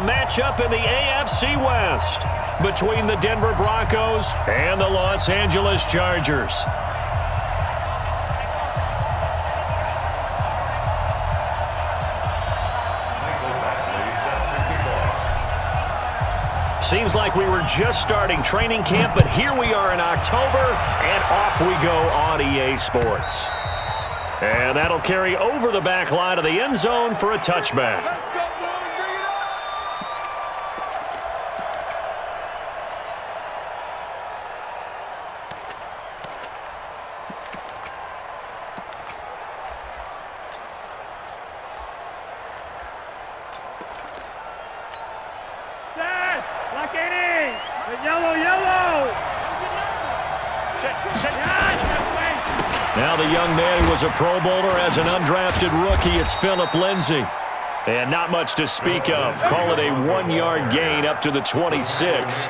matchup in the AFC West between the Denver Broncos and the Los Angeles Chargers. Seems like we were just starting training camp, but here we are in October, and off we go on EA Sports. And that'll carry over the back line of the end zone for a touchback. Now the young man who was a Pro Bowler as an undrafted rookie, it's Phillip Lindsay. And not much to speak of. Call it a 1-yard gain up to the 26.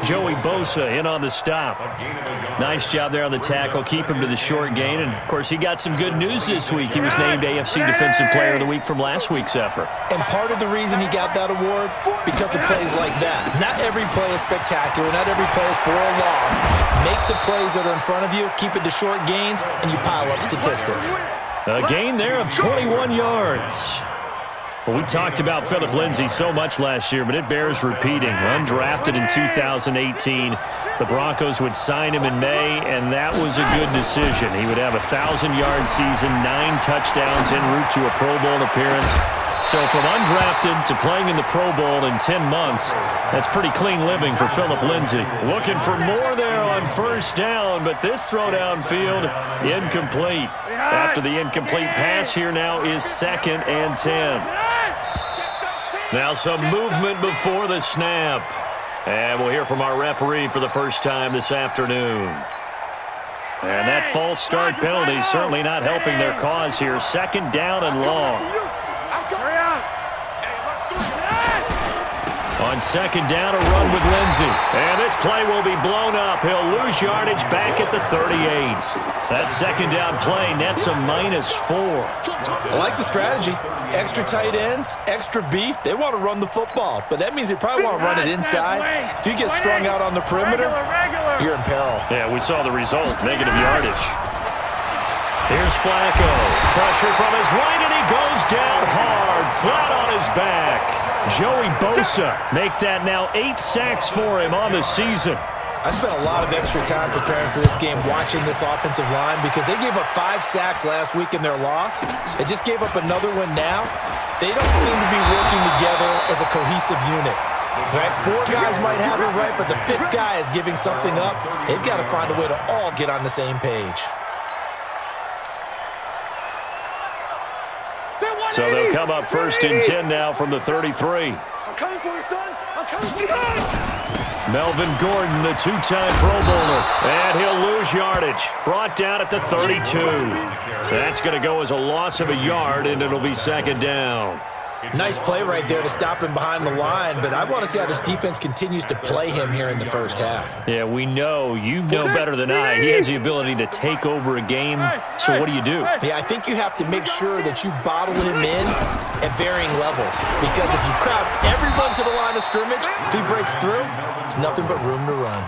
Joey Bosa in on the stop. Nice job there on the tackle. Keep him to the short gain. And, of course, he got some good news this week. He was named AFC Defensive Player of the Week from last week's effort. And part of the reason he got that award, because of plays like that. Not every play is spectacular. Not every play is for a loss. Make the plays that are in front of you, keep it to short gains, and you pile up statistics. A gain there of 21 yards. Well, we talked about Phillip Lindsay so much last year, but it bears repeating. Undrafted in 2018, the Broncos would sign him in May, and that was a good decision. He would have a 1,000-yard season, 9 touchdowns en route to a Pro Bowl appearance. So from undrafted to playing in the Pro Bowl in 10 months, that's pretty clean living for Phillip Lindsay. Looking for more there on first down, but this throw downfield, incomplete. After the incomplete pass, here now is 2nd and 10. Now some movement before the snap. And we'll hear from our referee for the first time this afternoon. And that false start penalty certainly not helping their cause here. 2nd down and long. On 2nd down, a run with Lindsay. And this play will be blown up. He'll lose yardage back at the 38. That 2nd down play nets a -4. I like the strategy. Extra tight ends, extra beef. They want to run the football, but that means they probably want to run it inside. If you get strung out on the perimeter, you're in peril. Yeah, we saw the result, negative yardage. Here's Flacco. Pressure from his right, and he goes down hard, flat on his back. Joey Bosa make that now 8 sacks for him on the season. I spent a lot of extra time preparing for this game watching this offensive line because they gave up 5 sacks last week in their loss. They just gave up another one now. They don't seem to be working together as a cohesive unit. Right? 4 guys might have it right, but the 5th guy is giving something up. They've got to find a way to all get on the same page. So they'll come up 1st and 10 now from the 33. I'm coming for you, son. I'm coming for you. Melvin Gordon, the 2-time Pro Bowler. And he'll lose yardage. Brought down at the 32. That's going to go as a loss of a yard, and it'll be 2nd down. Nice play right there to stop him behind the line, but I want to see how this defense continues to play him here in the first half. Yeah, we know. You know better than I. He has the ability to take over a game. So what do you do? Yeah, I think you have to make sure that you bottle him in at varying levels, because if you crowd everyone to the line of scrimmage, if he breaks through, there's nothing but room to run.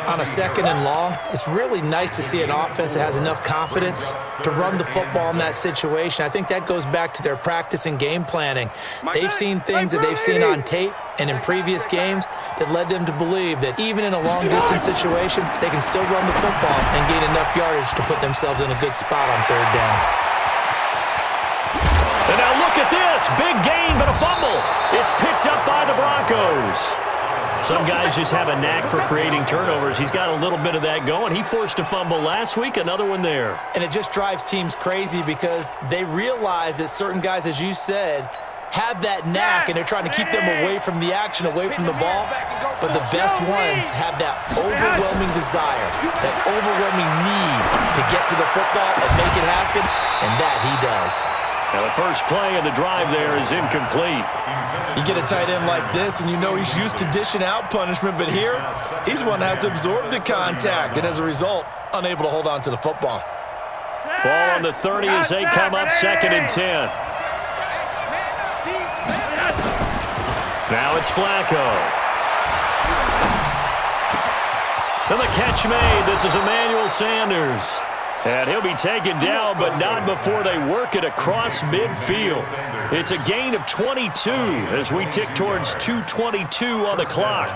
On a 2nd and long, it's really nice to see an offense that has enough confidence to run the football in that situation. I think that goes back to their practice and game planning. They've seen things that they've seen on tape and in previous games that led them to believe that even in a long-distance situation, they can still run the football and gain enough yardage to put themselves in a good spot on 3rd down. And now look at this. Big gain, but a fumble. It's picked up by the Broncos. Some guys just have a knack for creating turnovers. He's got a little bit of that going. He forced a fumble last week, another one there. And it just drives teams crazy because they realize that certain guys, as you said, have that knack, and they're trying to keep them away from the action, away from the ball. But the best ones have that overwhelming desire, that overwhelming need to get to the football and make it happen, and that he does. Now the first play of the drive there is incomplete. You get a tight end like this, and you know he's used to dishing out punishment, but here, he's one that has to absorb the contact, and as a result, unable to hold on to the football. Ball on the 30 as they come up 2nd and 10. Now it's Flacco. And the catch made. This is Emmanuel Sanders. And he'll be taken down, but not before they work it across midfield. It's a gain of 22 as we tick towards 2:22 on the clock.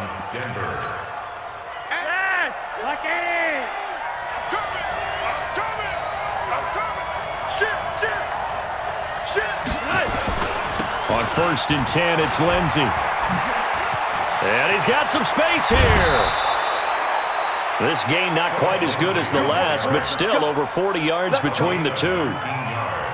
On 1st and 10, it's Lindsey. And he's got some space here. This gain not quite as good as the last, but still over 40 yards between the two.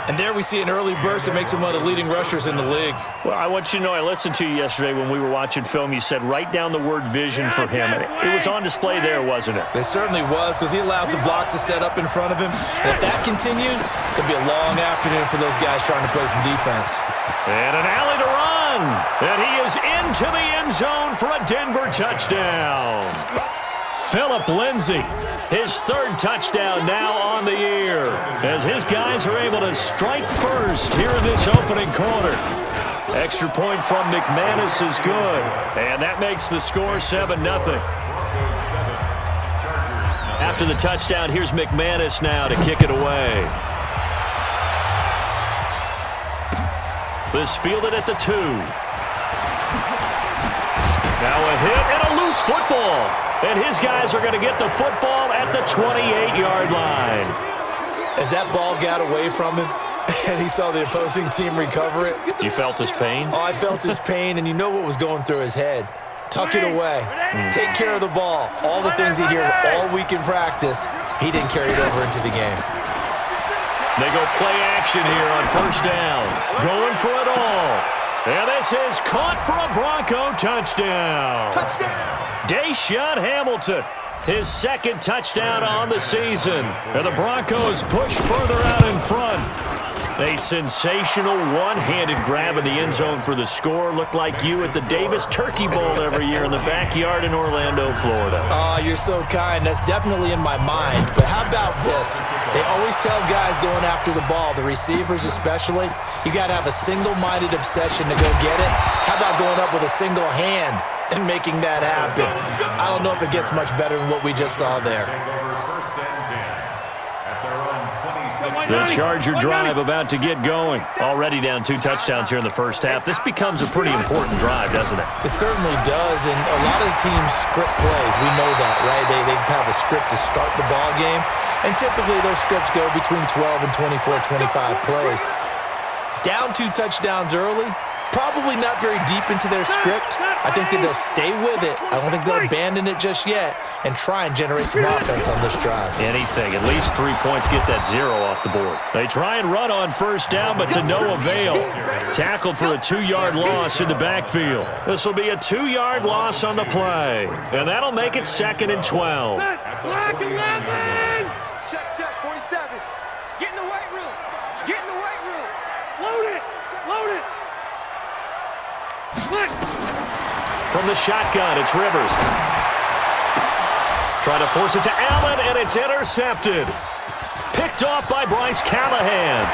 And there we see an early burst that makes him one of the leading rushers in the league. Well, I want you to know, I listened to you yesterday when we were watching film. You said write down the word vision for him. It was on display there, wasn't it? It certainly was, because he allows the blocks to set up in front of him. And if that continues, it could be a long afternoon for those guys trying to play some defense. And an alley to run. And he is into the end zone for a Denver touchdown. Philip Lindsay, his 3rd touchdown now on the year, as his guys are able to strike first here in this opening quarter. Extra point from McManus is good, and that makes the score 7-0. After the touchdown, here's McManus now to kick it away. This fielded at the 2. Now a hit and a loose football. And his guys are going to get the football at the 28-yard line. As that ball got away from him and he saw the opposing team recover it. You felt his pain? Oh, I felt his pain, and you know what was going through his head. Tuck it away. Take care of the ball. All the things he hears all week in practice, he didn't carry it over into the game. They go play action here on 1st down. Going for it all. And this is caught for a Bronco touchdown. Deshaun Hamilton, his 2nd touchdown on the season. And the Broncos push further out in front. A sensational one-handed grab in the end zone for the score. Looked like you at the Davis Turkey Bowl every year in the backyard in Orlando, Florida. Oh, you're so kind. That's definitely in my mind. But how about this? They always tell guys going after the ball, the receivers especially, you got to have a single-minded obsession to go get it. How about going up with a single hand and making that happen? I don't know if it gets much better than what we just saw there. The Charger drive about to get going. Already down 2 touchdowns here in the first half. This becomes a pretty important drive, doesn't it? It certainly does, and a lot of the teams script plays. We know that, right? They have a script to start the ball game, and typically those scripts go between 12 and 24, 25 plays. Down 2 touchdowns early, probably not very deep into their script. I think that they'll stay with it. I don't think they'll abandon it just yet and try and generate some offense on this drive. Anything. At least 3 points get that 0 off the board. They try and run on 1st down, but to no avail. Tackled for a 2-yard loss in the backfield. This will be a 2-yard loss on the play, and that'll make it 2nd and 12. Block 11! Check, 47. Get in the weight room. Get in the weight room. Load it. Load it. From the shotgun, it's Rivers. Trying to force it to Allen, and it's intercepted. Picked off by Bryce Callahan.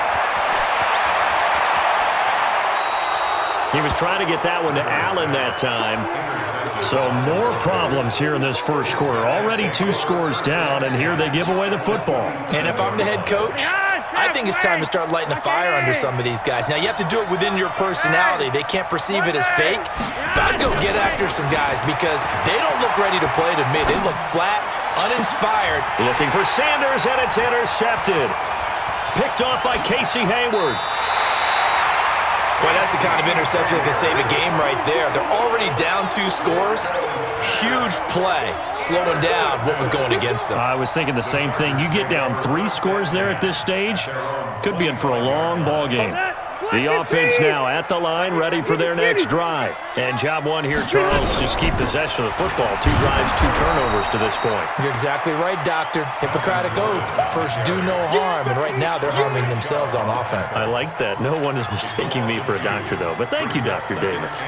He was trying to get that one to Allen that time. So more problems here in this first quarter. Already 2 scores down, and here they give away the football. And if I'm the head coach, I think it's time to start lighting a fire under some of these guys. Now, you have to do it within your personality. They can't perceive it as fake. But I'd go get after some guys because they don't look ready to play to me. They look flat, uninspired. Looking for Sanders, and it's intercepted. Picked off by Casey Hayward. Boy, that's the kind of interception that can save a game right there. They're already down 2 scores. Huge play, slowing down what was going against them. I was thinking the same thing. You get down 3 scores there at this stage, could be in for a long ball game. The offense now at the line, ready for their next drive. And job one here, Charles, just keep possession of the football. 2 drives, 2 turnovers to this point. You're exactly right, Doctor. Hippocratic oath, first do no harm. And right now they're harming themselves on offense. I like that. No one is mistaking me for a doctor, though. But thank you, Dr. Davis.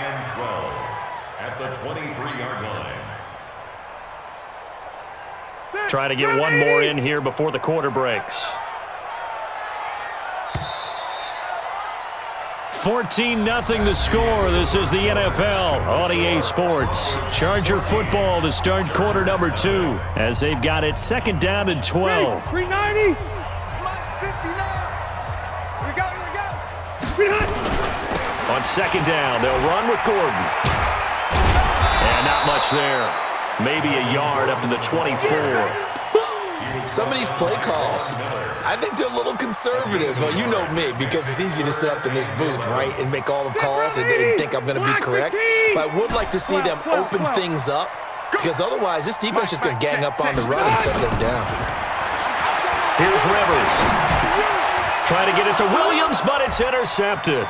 At the 23-yard line. Try to get one more in here before the quarter breaks. 14-0 the score. This is the NFL on EA Sports. Charger football to start quarter number 2 as they've got it second down and 12. 390. Here we go. On second down, they'll run with Gordon. And not much there. Maybe a yard up to the 24. Some of these play calls, I think they're a little conservative. Well, you know me, because it's easy to sit up in this booth, right, and make all the calls and think I'm going to be correct. But I would like to see them open things up, because otherwise this defense is going to gang up on the run and shut them down. Here's Rivers. Trying to get it to Williams, but it's intercepted.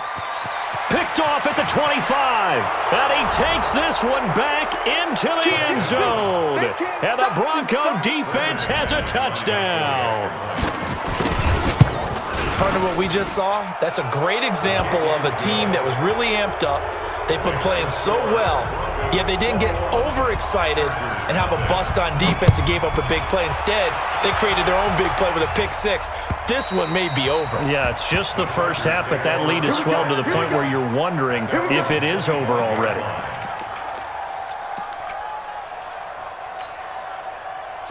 Picked off at the 25. And he takes this one back into the end zone. And the Bronco defense has a touchdown. Partner, what we just saw, that's a great example of a team that was really amped up. They've been playing so well, yet they didn't get overexcited and have a bust on defense and gave up a big play. Instead, they created their own big play with a pick six. This one may be over. Yeah, it's just the first half, but that lead has swelled to the point where you're wondering if it is over already.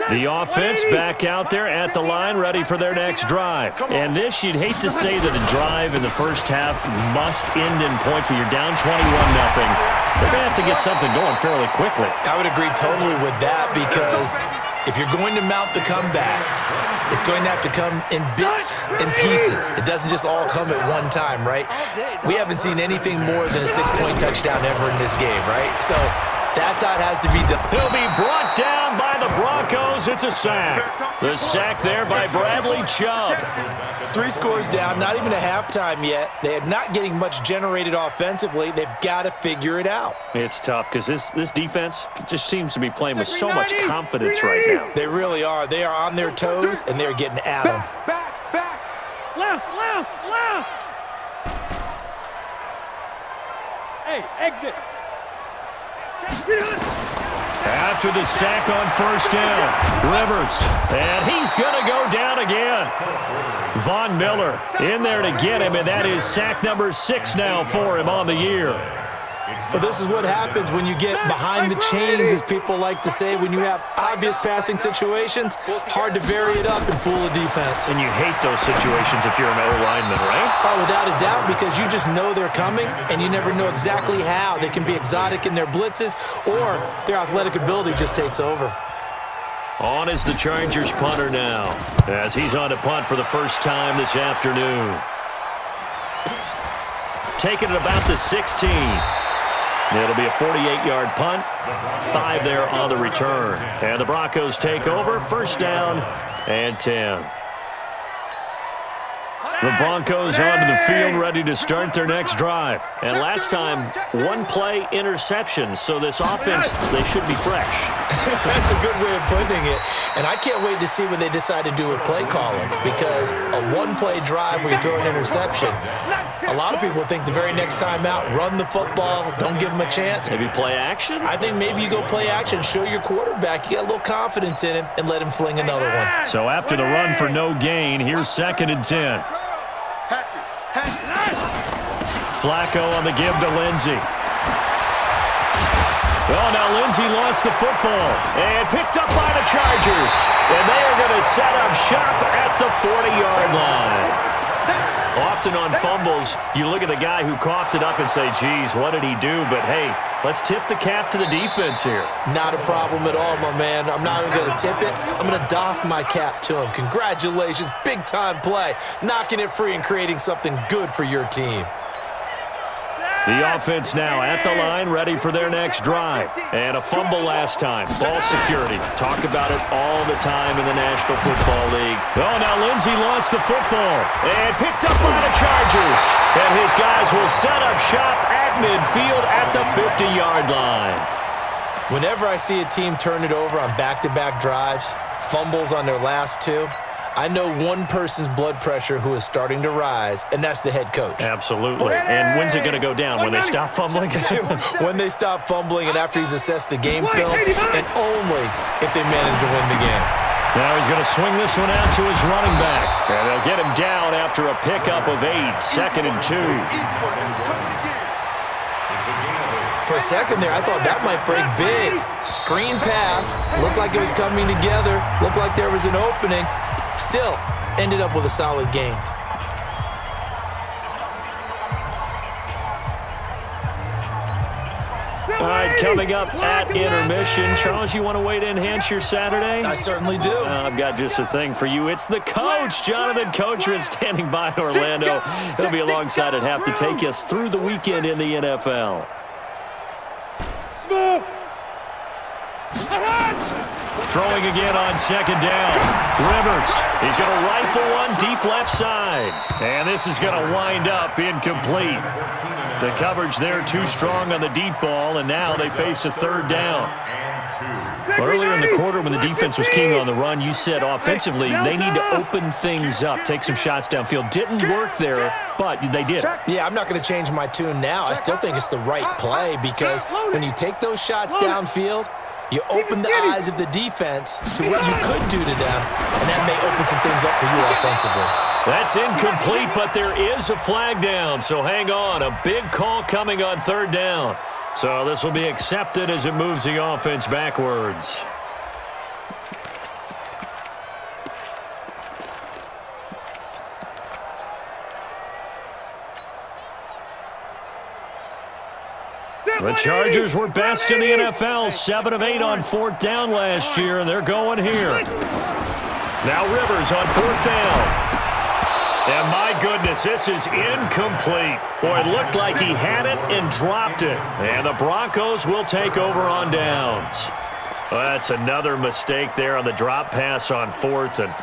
The offense back out there at the line, ready for their next drive. And this, you'd hate to say that a drive in the first half must end in points, but you're down 21-0. They're going to have to get something going fairly quickly. I would agree totally with that, because if you're going to mount the comeback, it's going to have to come in bits and pieces. It doesn't just all come at one time, right? We haven't seen anything more than a 6-point touchdown ever in this game, right? So that's how it has to be done. He'll be brought down by the Broncos. It's a sack. The sack there by Bradley Chubb. 3 scores down, not even a halftime yet. They are not getting much generated offensively. They've got to figure it out. It's tough because this defense just seems to be playing with so much confidence right now. They really are. They are on their toes, and they're getting at them. Back. Left. Hey, exit. After the sack on first down, Rivers, and he's going to go down again. Von Miller in there to get him, and that is sack number 6 now for him on the year. Well, this is what happens when you get behind the chains, as people like to say. When you have obvious passing situations, hard to vary it up and fool a defense. And you hate those situations if you're an O-lineman, right? Oh, without a doubt, because you just know they're coming, and you never know exactly how. They can be exotic in their blitzes, or their athletic ability just takes over. On is the Chargers punter now, as he's on to punt for the first time this afternoon. Taking it about the 16. It'll be a 48-yard punt, 5 there on the return. And the Broncos take over, first down and 10. The Broncos onto the field, ready to start their next drive. And last time, 1-play interception, so this offense, they should be fresh. That's a good way of putting it. And I can't wait to see what they decide to do with play calling, because a 1-play drive where you throw an interception, a lot of people think the very next time out, run the football, don't give them a chance. Maybe play action? I think maybe you go play action, show your quarterback you got a little confidence in him, and let him fling another one. So after the run for no gain, here's 2nd and 10. Flacco on the give to Lindsey. Well, now Lindsey lost the football and picked up by the Chargers. And they are going to set up shop at the 40-yard line. Often on fumbles, you look at the guy who coughed it up and say, geez, what did he do? But, hey, let's tip the cap to the defense here. Not a problem at all, my man. I'm not even going to tip it. I'm going to doff my cap to him. Congratulations, big-time play. Knocking it free and creating something good for your team. The offense now at the line, ready for their next drive. And a fumble last time. Ball security. Talk about it all the time in the National Football League. Oh, now Lindsey lost the football and picked up by the Chargers. And his guys will set up shop at midfield at the 50-yard line. Whenever I see a team turn it over on back-to-back drives, fumbles on their last 2, I know one person's blood pressure who is starting to rise, and that's the head coach. Absolutely. And when's it going to go down? When they stop fumbling? When they stop fumbling and after he's assessed the game film, and only if they manage to win the game. Now he's going to swing this one out to his running back. And they'll get him down after a pickup of 8, 2nd and 2. For a second there, I thought that might break big. Screen pass. Looked like it was coming together. Looked like there was an opening. Still, ended up with a solid game. All right, coming up at intermission. Charles, you want a way to enhance your Saturday? I certainly do. I've got just a thing for you. It's the coach, Jonathan Coachman, standing by in Orlando. He'll be alongside at half to take us through the weekend in the NFL. Throwing again on 2nd down. Rivers, he's going to rifle one deep left side. And this is going to wind up incomplete. The coverage there too strong on the deep ball, and now they face a 3rd down. Earlier in the quarter when the defense was king on the run, you said offensively they need to open things up, take some shots downfield. Didn't work there, but they did. Yeah, I'm not going to change my tune now. I still think it's the right play because when you take those shots downfield, you open the eyes of the defense to what you could do to them, and that may open some things up for you offensively. That's incomplete, but there is a flag down, so hang on. A big call coming on 3rd down. So this will be accepted as it moves the offense backwards. The Chargers were best in the NFL, 7 of 8 on 4th down last year, and they're going here. Now Rivers on 4th down. And my goodness, this is incomplete. Boy, it looked like he had it and dropped it. And the Broncos will take over on downs. Well, that's another mistake there on the drop pass on 4th, and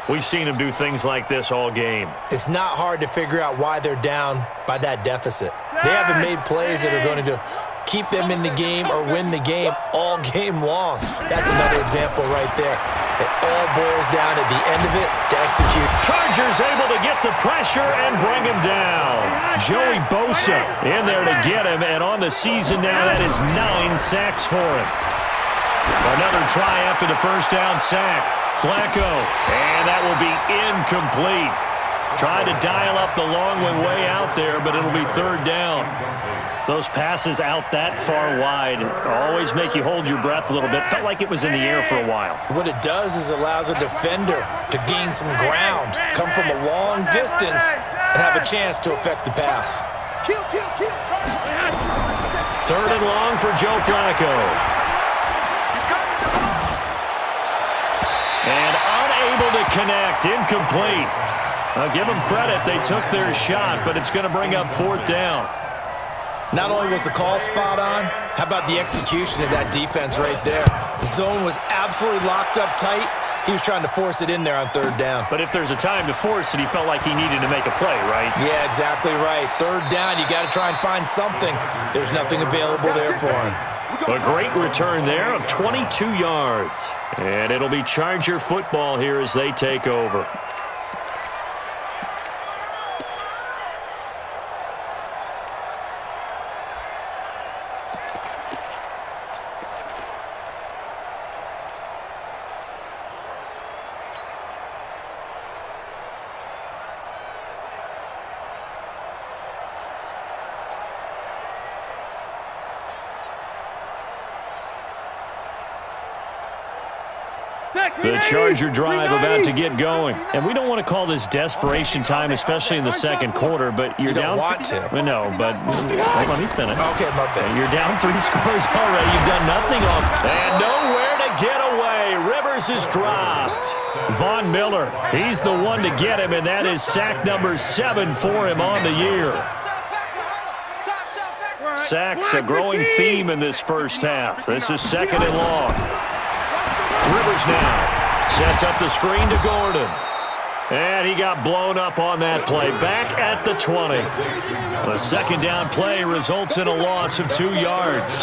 we've seen him do things like this all game. It's not hard to figure out why they're down by that deficit. They haven't made plays that are going to keep them in the game or win the game all game long. That's another example right there. It all boils down at the end of it to execute. Chargers able to get the pressure and bring him down. Joey Bosa in there to get him, and on the season now, that is 9 sacks for him. Another try after the 1st down sack. Flacco, and that will be incomplete. Tried to dial up the long one way out there, but it'll be 3rd down. Those passes out that far wide always make you hold your breath a little bit. Felt like it was in the air for a while. What it does is allows a defender to gain some ground, come from a long distance, and have a chance to affect the pass. 3rd and long for Joe Flacco. And unable to connect, incomplete. I'll give them credit, they took their shot, but it's going to bring up 4th down. Not only was the call spot on, how about the execution of that defense right there? The zone was absolutely locked up tight. He was trying to force it in there on 3rd down. But if there's a time to force it, he felt like he needed to make a play, right? Yeah, exactly right. 3rd down, you got to try and find something. There's nothing available there for him. A great return there of 22 yards. And it'll be Charger football here as they take over. The Charger drive about to get going. And we don't want to call this desperation time, especially in the 2nd quarter, but you're down. You don't want to. No, but let me finish. Okay, my bad. You're down 3 scores already. You've done nothing off. And nowhere to get away. Rivers is dropped. Von Miller, he's the one to get him, and that is sack number 7 for him on the year. Sacks, a growing theme in this 1st half. This is 2nd and long. Rivers now sets up the screen to Gordon. And he got blown up on that play. Back at the 20. The 2nd down play results in a loss of 2 yards.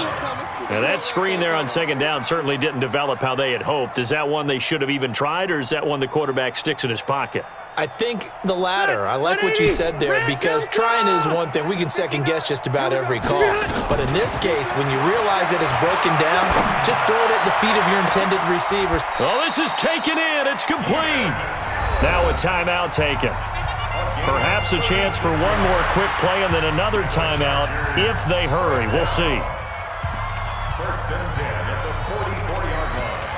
And that screen there on 2nd down certainly didn't develop how they had hoped. Is that one they should have even tried, or is that one the quarterback sticks in his pocket? I think the latter. I like what you said there, because trying is one thing. We can second guess just about every call. But in this case, when you realize it is broken down, just throw it at the feet of your intended receivers. Well, this is taken in. It's complete. Now a timeout taken. Perhaps a chance for one more quick play and then another timeout if they hurry. We'll see. First and 10 at the 44-yard line.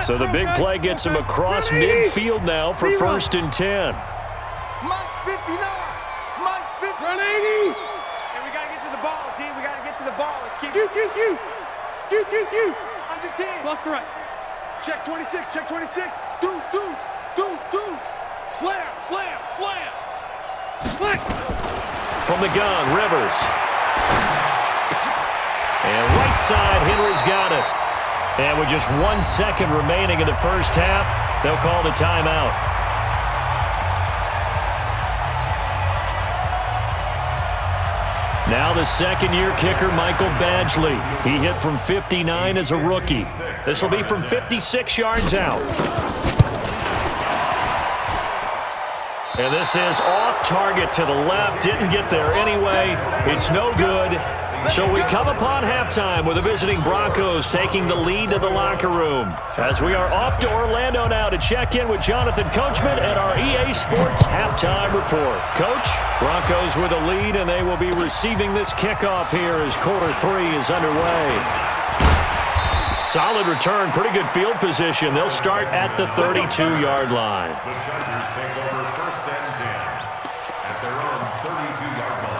So the big play gets him across midfield now for first and 10. Mike's 59. Mike's 50. Run 80. And we got to get to the ball, D. We got to get to the ball. Let's keep it. Under 10. Left to right. Check 26. Check 26. Deuce, deuce. Deuce, deuce. Slam, slam, slam. Click. From the gun, Rivers. And right side, Henry's got it. And with just 1 second remaining in the first half, they'll call the timeout. Now the second-year kicker, Michael Badgley. He hit from 59 as a rookie. This will be from 56 yards out. And this is off target to the left. Didn't get there anyway. It's no good. So we come upon halftime with the visiting Broncos taking the lead to the locker room. As we are off to Orlando now to check in with Jonathan Coachman at our EA Sports Halftime Report. Coach, Broncos with a lead, and they will be receiving this kickoff here as quarter 3 is underway. Solid return, pretty good field position. They'll start at the 32-yard line. The Chargers take over first and 10 at their own 32-yard line.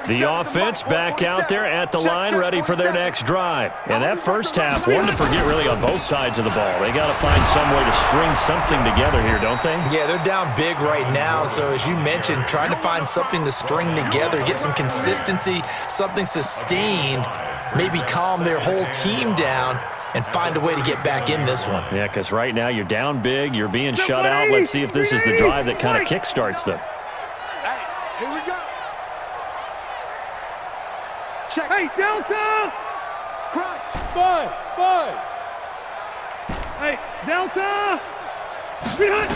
The offense back out there at the line, ready for their next drive. And that first half, one to forget really on both sides of the ball. They got to find some way to string something together here, don't they? Yeah, they're down big right now. So as you mentioned, trying to find something to string together, get some consistency, something sustained, maybe calm their whole team down and find a way to get back in this one. Yeah, because right now you're down big, you're being shut out. Let's see if this is the drive that kind of kickstarts them. Hey, here we go. Check. Hey, Delta! Crunch! Buzz! Hey, Delta! Behind!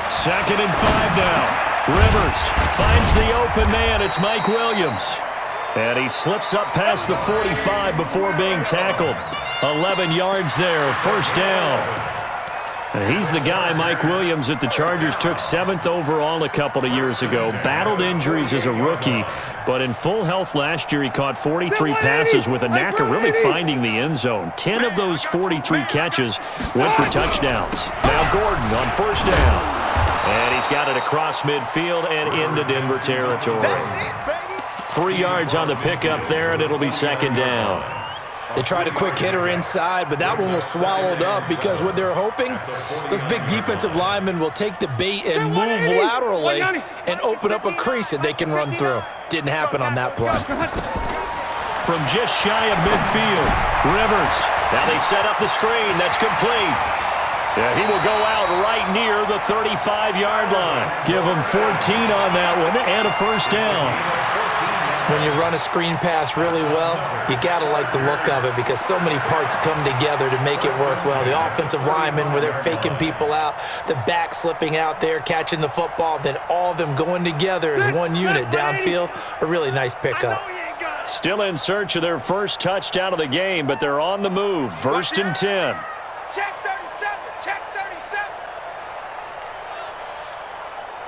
2nd and 5 now. Rivers finds the open man. It's Mike Williams. And he slips up past the 45 before being tackled. 11 yards there, first down. And he's the guy, Mike Williams, that the Chargers took 7th overall a couple of years ago. Battled injuries as a rookie, but in full health last year, he caught 43 passes with a knack of really finding the end zone. 10 of those 43 catches went for touchdowns. Now Gordon on first down. And he's got it across midfield and into Denver territory. 3 yards on the pickup there, and it'll be 2nd down. They tried a quick hitter inside, but that one was swallowed up because what they're hoping, those big defensive linemen will take the bait and move laterally and open up a crease that they can run through. Didn't happen on that play. From just shy of midfield, Rivers. Now they set up the screen. That's complete. Yeah, he will go out right near the 35-yard line. Give him 14 on that one and a first down. When you run a screen pass really well, you got to like the look of it because so many parts come together to make it work well. The offensive linemen, where they're faking people out, the back slipping out there, catching the football, then all of them going together as one unit downfield. A really nice pickup. Still in search of their first touchdown of the game, but they're on the move. 1st and 10. Check 37. Check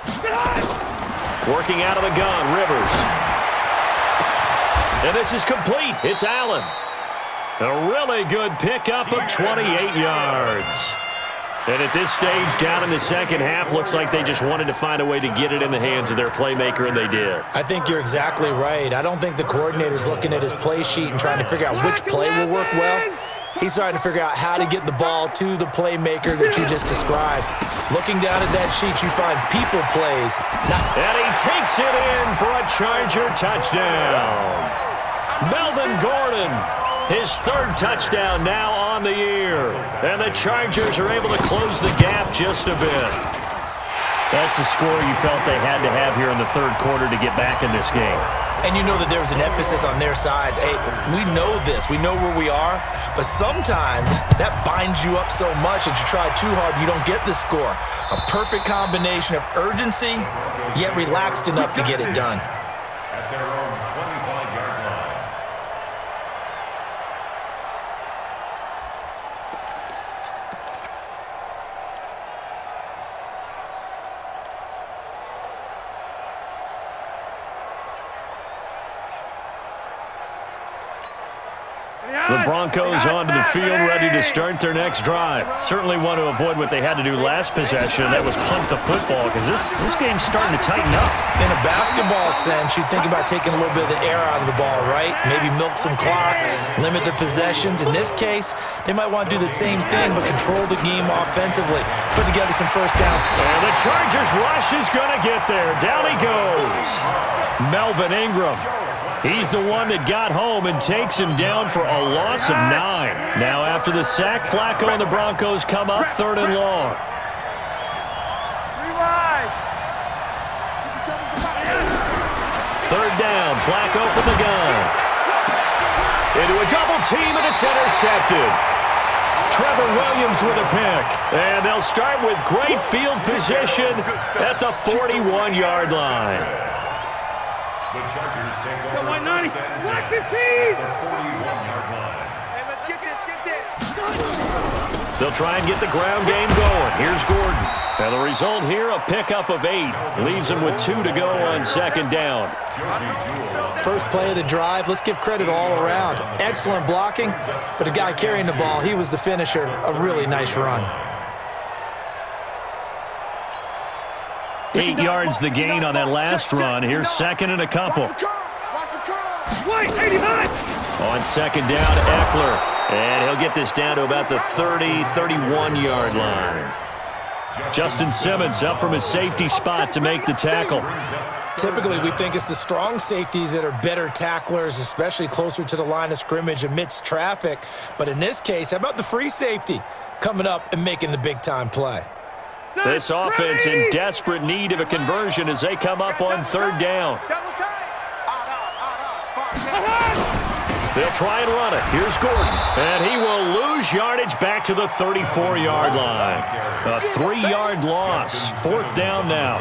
37. Working out of the gun, Rivers. And this is complete. It's Allen. A really good pickup of 28 yards. And at this stage, down in the second half, looks like they just wanted to find a way to get it in the hands of their playmaker, and they did. I think you're exactly right. I don't think the coordinator's looking at his play sheet and trying to figure out which play will work well. He's trying to figure out how to get the ball to the playmaker that you just described. Looking down at that sheet, you find people plays. And he takes it in for a Charger touchdown. Melvin Gordon, his 3rd touchdown now on the year. And the Chargers are able to close the gap just a bit. That's a score you felt they had to have here in the third quarter to get back in this game. And you know that there was an emphasis on their side. Hey, we know this. We know where we are. But sometimes that binds you up so much that you try too hard, you don't get the score. A perfect combination of urgency, yet relaxed enough to get it done. At their own 25-yard line. The Broncos onto the field, ready to start their next drive. Certainly want to avoid what they had to do last possession, and that was punt the football, because this game's starting to tighten up. In a basketball sense, you think about taking a little bit of the air out of the ball, right? Maybe milk some clock, limit the possessions. In this case, they might want to do the same thing, but control the game offensively. Put together some first downs. And the Chargers rush is going to get there. Down he goes. Melvin Ingram. He's the one that got home and takes him down for a loss of 9. Now after the sack, Flacco and the Broncos come up 3rd and long. Third down, Flacco from the gun. Into a double team, and it's intercepted. Trevor Williams with a pick. And they'll start with great field position at the 41-yard line. The Chargers take over Come on, 90. first and 10 Black 15. at the 41-yard line. Hey, let's get this. They'll try and get the ground game going. Here's Gordon. And the result here, a pickup of 8. Leaves him with 2 to go on second down. First play of the drive, let's give credit all around. Excellent blocking, but the guy carrying the ball, he was the finisher. A really nice run. 8 yards the gain on that last run. Here's second and a couple. Wait, 89. On second down, Eckler. And he'll get this down to about the 31-yard line. Justin Simmons up from his safety spot to make the tackle. Typically, we think it's the strong safeties that are better tacklers, especially closer to the line of scrimmage amidst traffic. But in this case, how about the free safety coming up and making the big-time play? This offense in desperate need of a conversion as they come up on third down. They'll try and run it. Here's Gordon. And he will lose yardage back to the 34-yard line. A 3-yard loss. Fourth down now.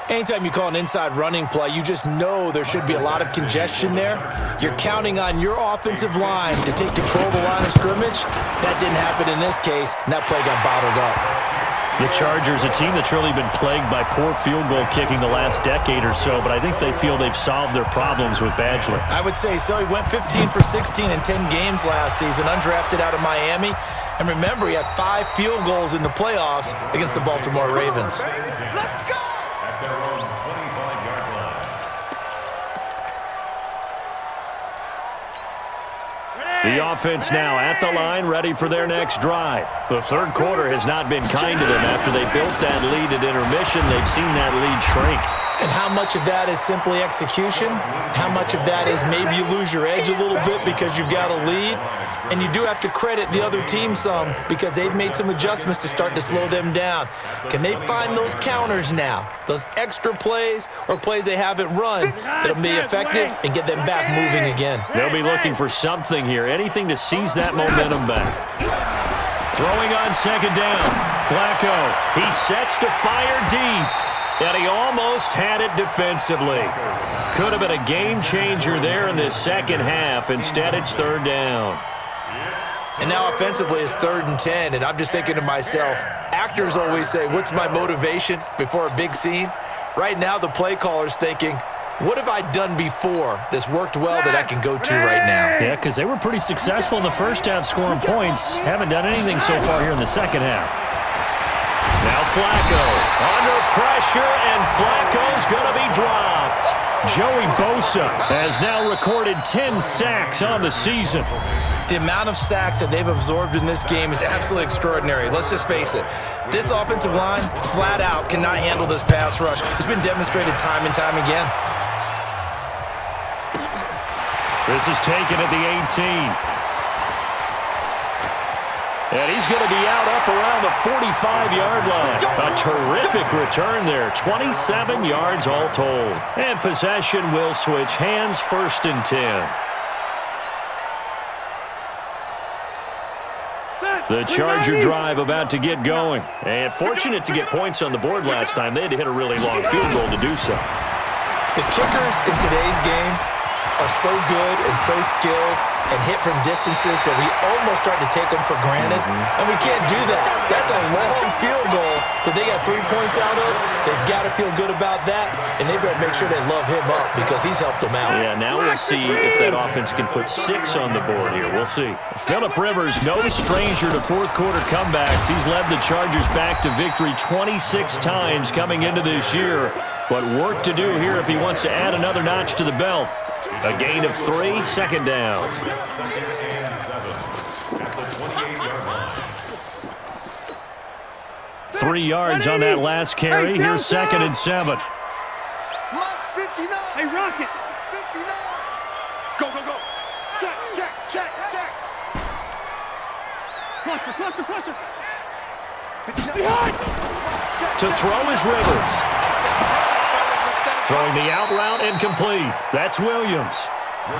Anytime you call an inside running play, you just know there should be a lot of congestion there. You're counting on your offensive line to take control of the line of scrimmage. That didn't happen in this case, and that play got bottled up. The Chargers, a team that's really been plagued by poor field goal kicking the last decade or so, but I think they feel they've solved their problems with Badgley. I would say so. He went 15 for 16 in 10 games last season, undrafted out of Miami. And remember, he had 5 field goals in the playoffs against the Baltimore Ravens. Let's go! At their own 25-yard line. The offense now at the line, ready for their next drive. The third quarter has not been kind to them. After they built that lead at intermission, they've seen that lead shrink. And how much of that is simply execution? How much of that is maybe you lose your edge a little bit because you've got a lead? And you do have to credit the other team some because they've made some adjustments to start to slow them down. Can they find those counters now, those extra plays or plays they haven't run that'll be effective and get them back moving again? They'll be looking for something here, anything to seize that momentum back. Throwing on second down, Flacco. He sets to fire deep, and he almost had it defensively. Could have been a game changer there in this second half. Instead, it's third down. And now offensively it's 3rd and 10, and I'm just thinking to myself, actors always say, what's my motivation before a big scene? Right now the play caller's thinking, what have I done before that's worked well that I can go to right now? Yeah, because they were pretty successful in the first half scoring points. Haven't done anything so far here in the second half. Now Flacco under pressure, and Flacco's going to be dropped. Joey Bosa has now recorded 10 sacks on the season. The amount of sacks that they've absorbed in this game is absolutely extraordinary. Let's just face it. This offensive line, flat out, cannot handle this pass rush. It's been demonstrated time and time again. This is taken at the 18. And he's going to be out up around the 45-yard line. A terrific return there. 27 yards all told. And possession will switch hands, 1st and 10. The Charger drive about to get going. And fortunate to get points on the board last time. They had to hit a really long field goal to do so. The kickers in today's game are so good and so skilled and hit from distances that we almost start to take them for granted. And we can't do that. That's a long field goal that they got 3 points out of. They've got to feel good about that, and they better make sure they love him up because he's helped them out. Yeah, now we'll see if that offense can put 6 on the board here. We'll see. Phillip Rivers, no stranger to fourth-quarter comebacks. He's led the Chargers back to victory 26 times coming into this year. But work to do here if he wants to add another notch to the belt. A gain of 3, 2nd down. 2nd and 7 at the 28-yard line. 3 yards on that last carry. Here's 2nd and 7. Lots 59. Hey, Rocket. 59. Go, go, go. Check, check, check, check. Cluster. Behind. To throw is Rivers. Throwing the out route and complete. That's Williams.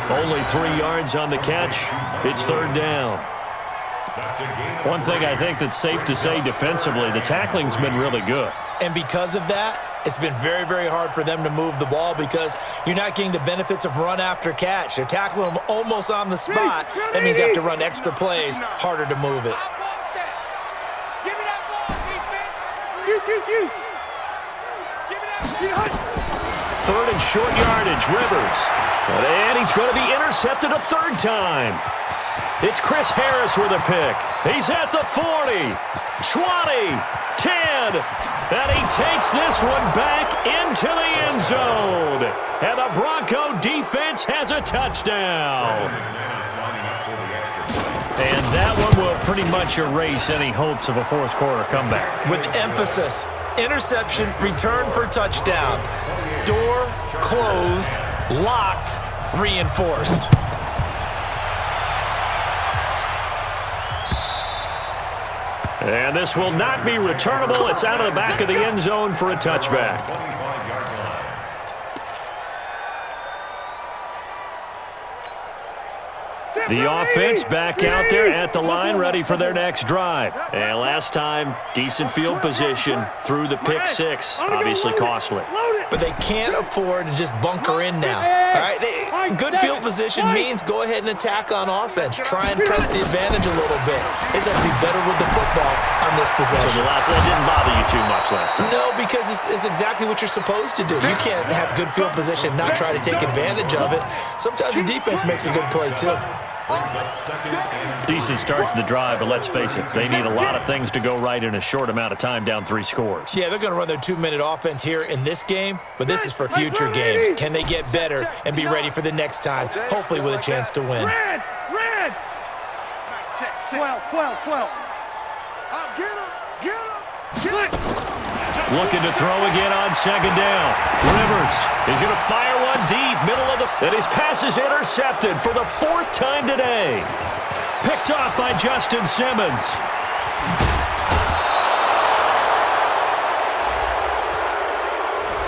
Only 3 yards on the catch. It's 3rd down. One thing I think that's safe to say defensively, the tackling's been really good. And because of that, it's been very, very hard for them to move the ball because you're not getting the benefits of run after catch. They're tackling them almost on the spot. That means you have to run extra plays, harder to move it. Give me that ball, defense. Give me that. 3rd and short yardage, Rivers. And he's going to be intercepted a 3rd time. It's Chris Harris with a pick. He's at the 40, 20, 10, and he takes this one back into the end zone. And the Bronco defense has a touchdown. And that one will pretty much erase any hopes of a fourth-quarter comeback. With emphasis, interception, return for touchdown. Door closed, locked, reinforced. And this will not be returnable. It's out of the back of the end zone for a touchback. The offense back out there at the line, ready for their next drive. And last time, decent field position through the pick 6. Obviously costly. But they can't afford to just bunker in now. All right, good field position means go ahead and attack on offense. Try and press the advantage a little bit. They just have to be better with the football on this possession. So the last one didn't bother you too much last time. No, because it's exactly what you're supposed to do. You can't have good field position, not try to take advantage of it. Sometimes the defense makes a good play too. Decent start to the drive, but let's face it, they need a lot of things to go right in a short amount of time, down 3 scores. Yeah, they're going to run their 2-minute offense here in this game, but this is for future games. Can they get better and be ready for the next time, hopefully with a chance to win? Red! 12. Get him! Looking to throw again on 2nd down. Rivers is going to fire one deep, middle of the... And his pass is intercepted for the 4th time today. Picked off by Justin Simmons.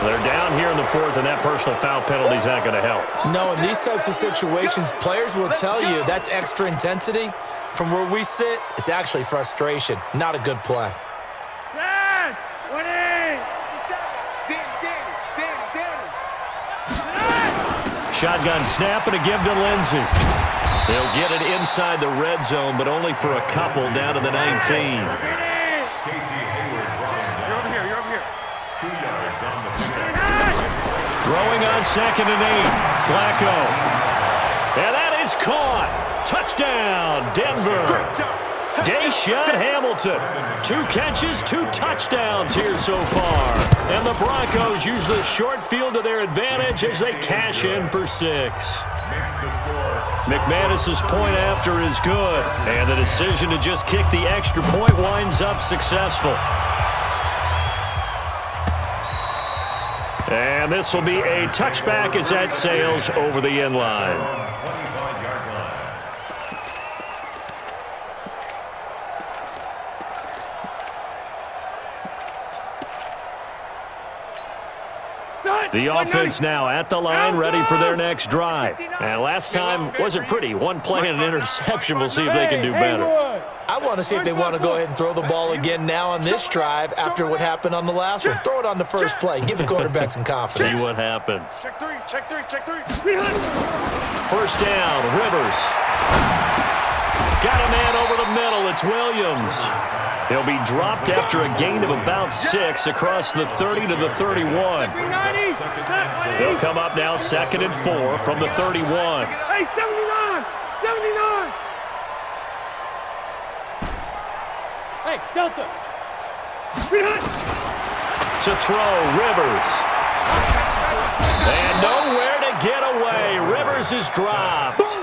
They're down here in the 4th, and that personal foul penalty is not going to help. No, in these types of situations, players will tell you that's extra intensity. From where we sit, it's actually frustration. Not a good play. Shotgun snap and a give to Lindsey. They'll get it inside the red zone, but only for a couple down to the 19. You're over here. 2 yards on the pitch. Throwing on 2nd and 8. Flacco. And that is caught. Touchdown, Denver. Deshaun Hamilton. 2 catches, 2 touchdowns here so far. And the Broncos use the short field to their advantage as they cash in for 6. McManus's point after is good. And the decision to just kick the extra point winds up successful. And this will be a touchback as that sails over the end line. The offense now at the line, ready for their next drive. And last time wasn't pretty. One play and an interception. We'll see if they can do better. I want to see if they want to go ahead and throw the ball again now on this drive after what happened on the last one. Throw it on the first play. Give the quarterback some confidence. See what happens. Check three, check three, check three. First down, Rivers. Got a man over the middle. It's Williams. He'll be dropped after a gain of about 6 across the 30 to the 31. He'll come up now 2nd and 4 from the 31. Hey, 79! 79! Hey, Delta! To throw, Rivers. And nowhere to get away. Rivers is dropped.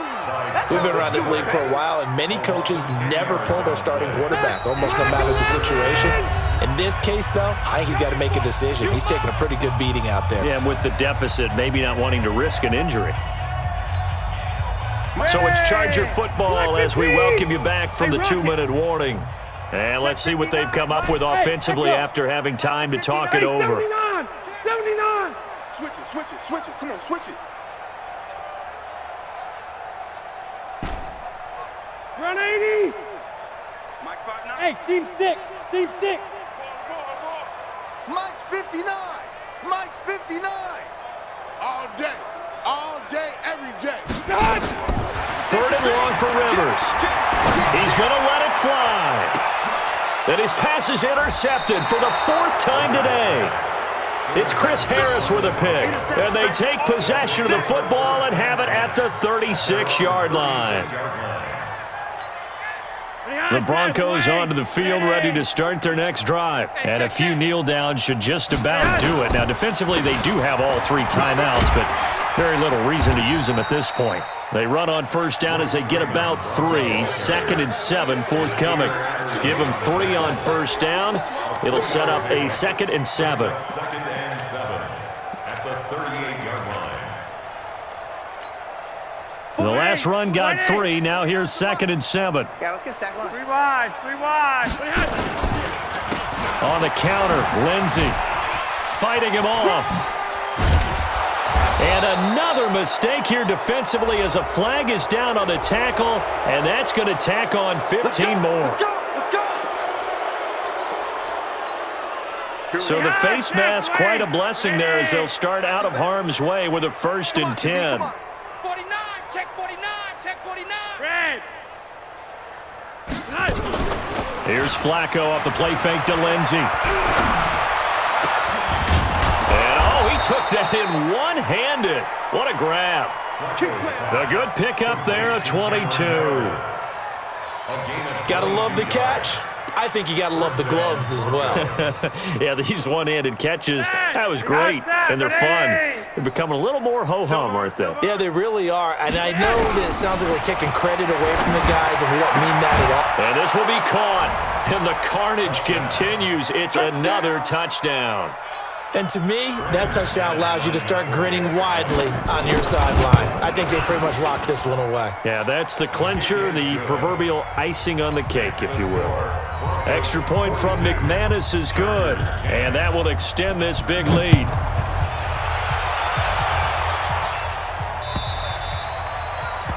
We've been around this league for a while, and many coaches never pull their starting quarterback, almost no matter the situation. In this case, though, I think he's got to make a decision. He's taking a pretty good beating out there. Yeah, and with the deficit, maybe not wanting to risk an injury. So it's Charger football as we welcome you back from the 2-minute warning. And let's see what they've come up with offensively after having time to talk it over. 79! 79! Switch it, switch it, switch it. Come on, switch it. Run 80! Hey, seam 6. Seam 6. Mike's 59. Mike's 59. All day, every day. 3rd and long for Rivers. He's going to let it fly. And his pass is intercepted for the 4th time today. It's Chris Harris with a pick. And they take possession of the football and have it at the 36-yard line. The Broncos onto the field ready to start their next drive. And a few kneel downs should just about do it. Now, defensively, they do have all 3 timeouts, but very little reason to use them at this point. They run on first down as they get about 3. 2nd and 7 forthcoming. Give them 3 on first down. It'll set up a 2nd and 7. 2nd and 7 at the 38-yard line. The last run got 3. Now here's 2nd and 7. Yeah, let's get a sack line. 3 wide, 3 wide. On the counter, Lindsey fighting him off. And another mistake here defensively as a flag is down on the tackle, and that's going to tack on 15 more. So the face mask, quite a blessing there as they'll start out of harm's way with a 1st and 10. 49, check 49, check 49. Red. Here's Flacco off the play fake to Lindsey. He took that in one-handed. What a grab. A good pickup there at 22. Gotta love the catch. I think you gotta love the gloves as well. Yeah, these one-handed catches, that was great, and they're fun. They're becoming a little more ho-hum, aren't they? Yeah, they really are. And I know that it sounds like we're taking credit away from the guys, and we don't mean that at all. And this will be caught, and the carnage continues. It's another touchdown. And to me, that touchdown allows you to start grinning widely on your sideline. I think they pretty much locked this one away. Yeah, that's the clincher, the proverbial icing on the cake, if you will. Extra point from McManus is good, and that will extend this big lead.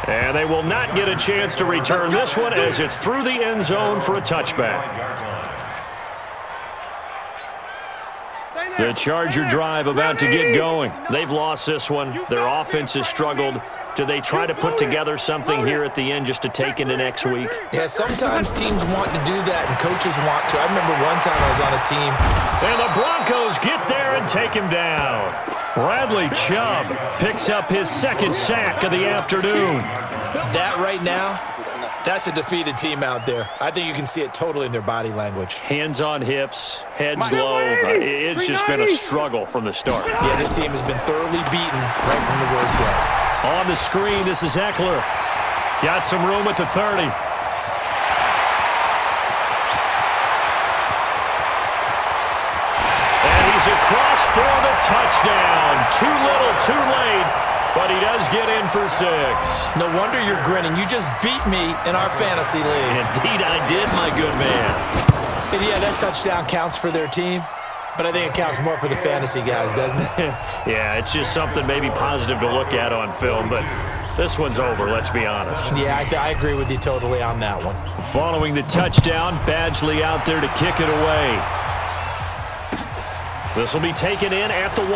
And they will not get a chance to return this one as it's through the end zone for a touchback. The Charger drive about to get going. They've lost this one. Their offense has struggled. Do they try to put together something here at the end just to take into next week? Yeah, sometimes teams want to do that and coaches want to. I remember one time I was on a team. And the Broncos get there and take him down. Bradley Chubb picks up his 2nd sack of the afternoon. That right now, that's a defeated team out there. I think you can see it totally in their body language. Hands on hips, heads low. It's just been a struggle from the start. Yeah, this team has been thoroughly beaten right from the word go. On the screen, this is Eckler. Got some room at the 30. And he's across for the touchdown. Too little, too late. But he does get in for 6. No wonder you're grinning. You just beat me in our fantasy league. Indeed I did, my good man. And yeah, that touchdown counts for their team. But I think it counts more for the fantasy guys, doesn't it? Yeah, it's just something maybe positive to look at on film, but this one's over, let's be honest. Yeah, I agree with you totally on that one. Following the touchdown, Badgley out there to kick it away. This will be taken in at the 1.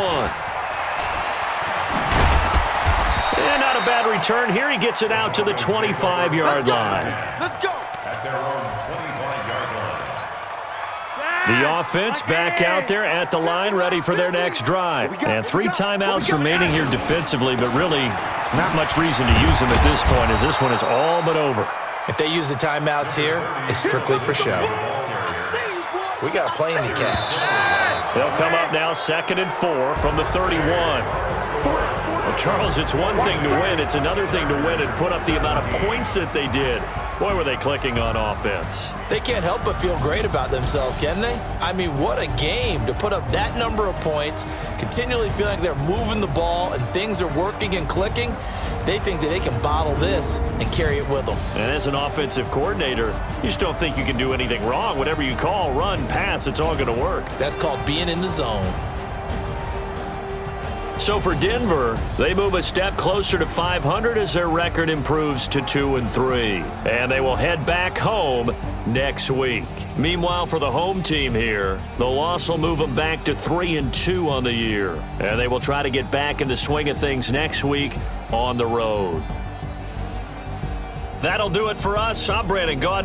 And not a bad return here. He gets it out to the 25-yard line. Let's go. At their own 25-yard line. The offense back out there at the line, ready for their next drive. And 3 timeouts remaining here defensively, but really not much reason to use them at this point, as this one is all but over. If they use the timeouts here, it's strictly for show. We got a plane to catch. They'll come up now 2nd and 4 from the 31. Well, Charles, it's one thing to win. It's another thing to win and put up the amount of points that they did. Boy, were they clicking on offense. They can't help but feel great about themselves, can they? I mean, what a game to put up that number of points, continually feeling like they're moving the ball and things are working and clicking. They think that they can bottle this and carry it with them. And as an offensive coordinator, you just don't think you can do anything wrong. Whatever you call, run, pass, it's all going to work. That's called being in the zone. So for Denver, they move a step closer to 500 as their record improves to 2-3. And they will head back home next week. Meanwhile, for the home team here, the loss will move them back to 3-2 on the year. And they will try to get back in the swing of things next week on the road. That'll do it for us. I'm Brandon Gaudin.